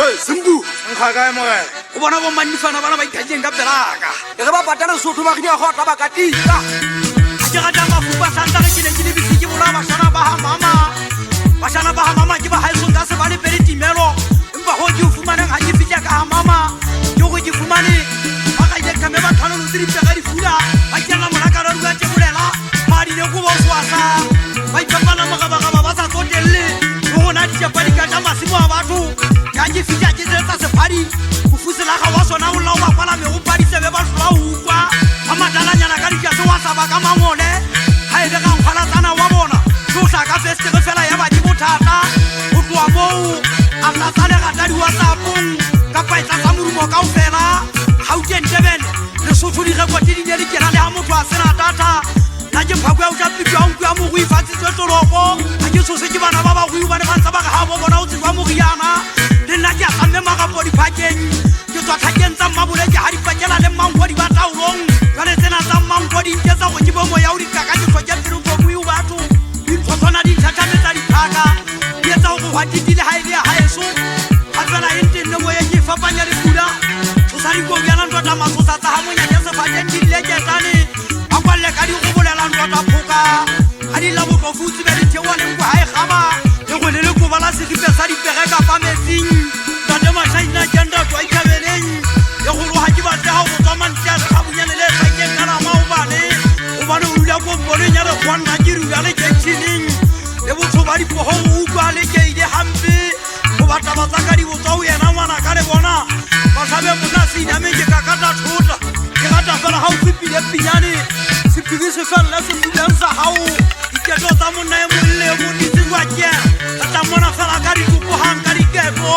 Simbu, nkga mo ga o bona bo mannifana bana ba ikajeng ka pelaka e re ba patala Sotho ba gnya go tla ba katisa ke ga tla mafupa santa ke le bisiki bola ba shana ba ha mama ke ba ha so ka se ba le pele timelo empa ho ke fumana ga ke fitla ka mama ke go ke fumane ba ka je ka me ba thano no tsiri pega di fula ba ke la mona ka rua ke bolela mari le go bo swasa ba ikapana magaba ba sa tsotelle go na di japani ka tama simo a batho ka ke fitla ke tsa se phari go fusela ga wa sona o la ba kwala me go padi se be ba hlola ukwa amadala nyana ka di ka se wa sa ba ka mangole ha e ga ngwala tsana wa bona go sa ka feste go fela ya ba di bothata go tloa mo a tla tsale ga tadi wa sapong ka pa etla sa morumo ka o fela ha o tentebele le Sotho di rekwa di le ke na le ha motho a sena data na ke phakwa o tla pipwa o kwa mo go ifatsi tsoloko ha ke so se ke bana ba ba go ba ne ba tsa ba ga bo bona o tswa mo riana le nna ke a tsamme maga bo di phakeng ke tswa thakeng tsa mmabole ke ha di pakela le mangwa di ba taolong ka le tsena tsa mangwa di ke tsa go ke bo mo ya o di kaka ke tswa ke pelo go go batho di tsona di thatametse di phaka ke tsa go wa ditile ha ile ha eso ha tsela ente nne mo ye ke fapanya le pula o sa di go yana ntwa ta masosa tsa ha monya ke se fateng di le ke tane a kwalle ka di go bolela ntwa ta phoka ha di la bo go futsi be di thewa le go ha e gaba le go le go bala se dipe sa di pere ka pa metsing ka de ma shaina janda twa ikabeleng le go ha ke ba tla go tswa mantsia ga bunyane le sa ke kana ma o bane o bane o dula go bone nya re kwana ke ru ya le ke chining le bo tsoba di po ho u kwa le ke ide hampe go batla ba tsaka di botsa o yena ngwana ka le bona ba sabe mona se ina me ke ka ka ta thota ke ga ta fela ha o tsipile pinyane se pidi se fela se bulansa ha o ke do tsa monna e molle mo di tswa ke ka ta mona fela ka di go hang ka di kepo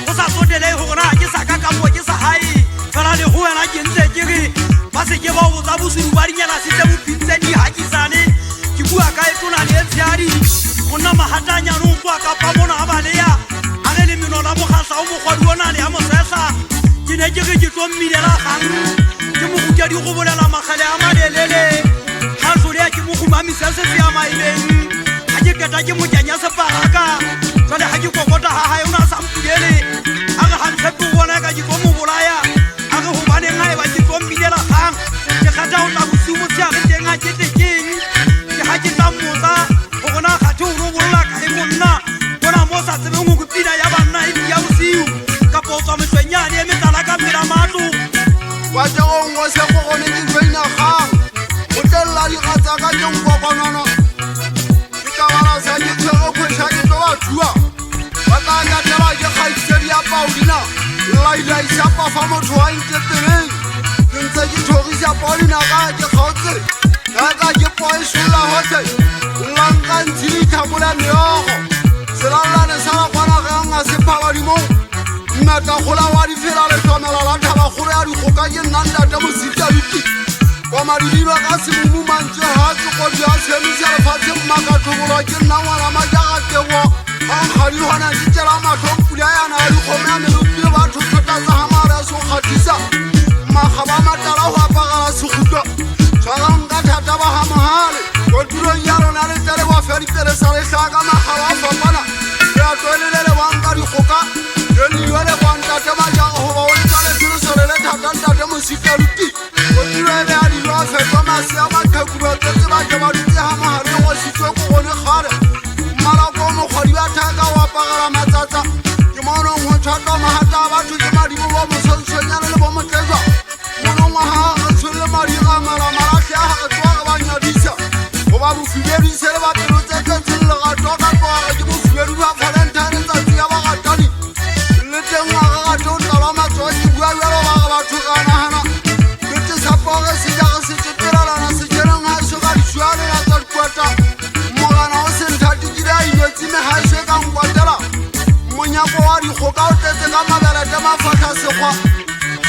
o sa sotele go gona ke sa ka ka mo ke sa hai fela le go wena ke ntse ke re ba se ke ba o tsa bosuru ba dinyana se tse bopintse di hakisane ke bua ka e tona le tsiari monna mahatanya no kwa ka pa mona ba le ya a re le mino la mogasa o mogwadi ona le a mosesa ke ne ke re ke tlo mmilela gang ke mo go ke di go bolela magale a malelele ha so le ke mo go mamisa se se a maileng ha ke keta ke mo kenya se paraka jale ha ke kokota ha ha ona sa mpulele a re ha ntse bona ka ke go mo bolaya a re ho bane ngai ba ke tlo mmilela gang ke khata o tla bosiu mo tsia re teng a ke tekeng ke ha ke tla motsa go gona ga tho ro bolla ka e monna bona mo sa tsebe go pina ya banna e ya bosiu ka potsa metswenyane e metala ka pela matlo wa tla go ngo se go gone di tsweina ga o tella di gatsa ka teng go bonana ke ka bana sa ke tshego khwesha ke tlo ba thua ba ka ya tela ke khaitsedi ya Paulina laila isa pa fa motho wa intepeleng ke ntse ke thogisa Paulina ga ke khotse ga ke poisula hote lanka ntsi thabula meogo selalane sa la kwana ga nga se phala di mo nna gola wa di fela le tsomela la thaba gore a di go ka ke nna ta mo sita ditsi wa madilo ka se mo mantse ha ke go dia semisa le fatse mmaka thobolo ke nna ngwana ma ja ga tebo a ga di hona di tsela ma tlhompula yana a di go me me lo di ba thotsa tsa ha mara so khatisa ma ga ba matala ho apagala se gutwa tshwarang ka thata ba ha mahale go dilo ya rona le tsele wa feri pele sa le hlaka ma ga wa fapana ya tswelele le wanga di goka le yole kwanta te ba ja go ba o tsale dilo so le thata ntate mo sikaluti go dilo le a di lo fe ba ma se ama khakubwa tse ba ke ba di ha mahale go sitwe go gone gare mala go mo khodi ba thaka wa pagala matsatsa ke mono mo thaka mahata ba thu ke madi bo mo sonshonyana le bo mo tlezwa mono mo ha a tshole madi ga mala mala ya ha tswa ba nyadisa go ba bo fibedi se le ba pelo tse tse le ga toka kwa ke bo fibedi ba Valentine tsa ya ba ga tani le teng ga to tala ma tswa ke bua ya ba ga batho kana hana ke tse sapore se ja se tsetela lana se jena nga so ga di shwale la tsa kwata mogana o se nthati dira inotsi me ha se ka nkwatela monyako wa di go ka o tetse ka mabela ta mafatha se kwa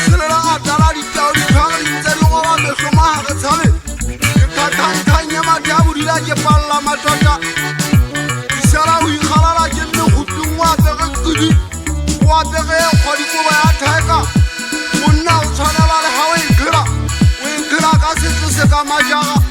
se le ga tala di tao di phanga di tse di go ba me hloma ha re tshabe ke ka thanya matabu di la ke palla matota isara o ikhalala ke nne go tungwa pege kudi wa pege khodi go ba ya theka monna o tshwanela le ha o ikhira ka se se ka majaga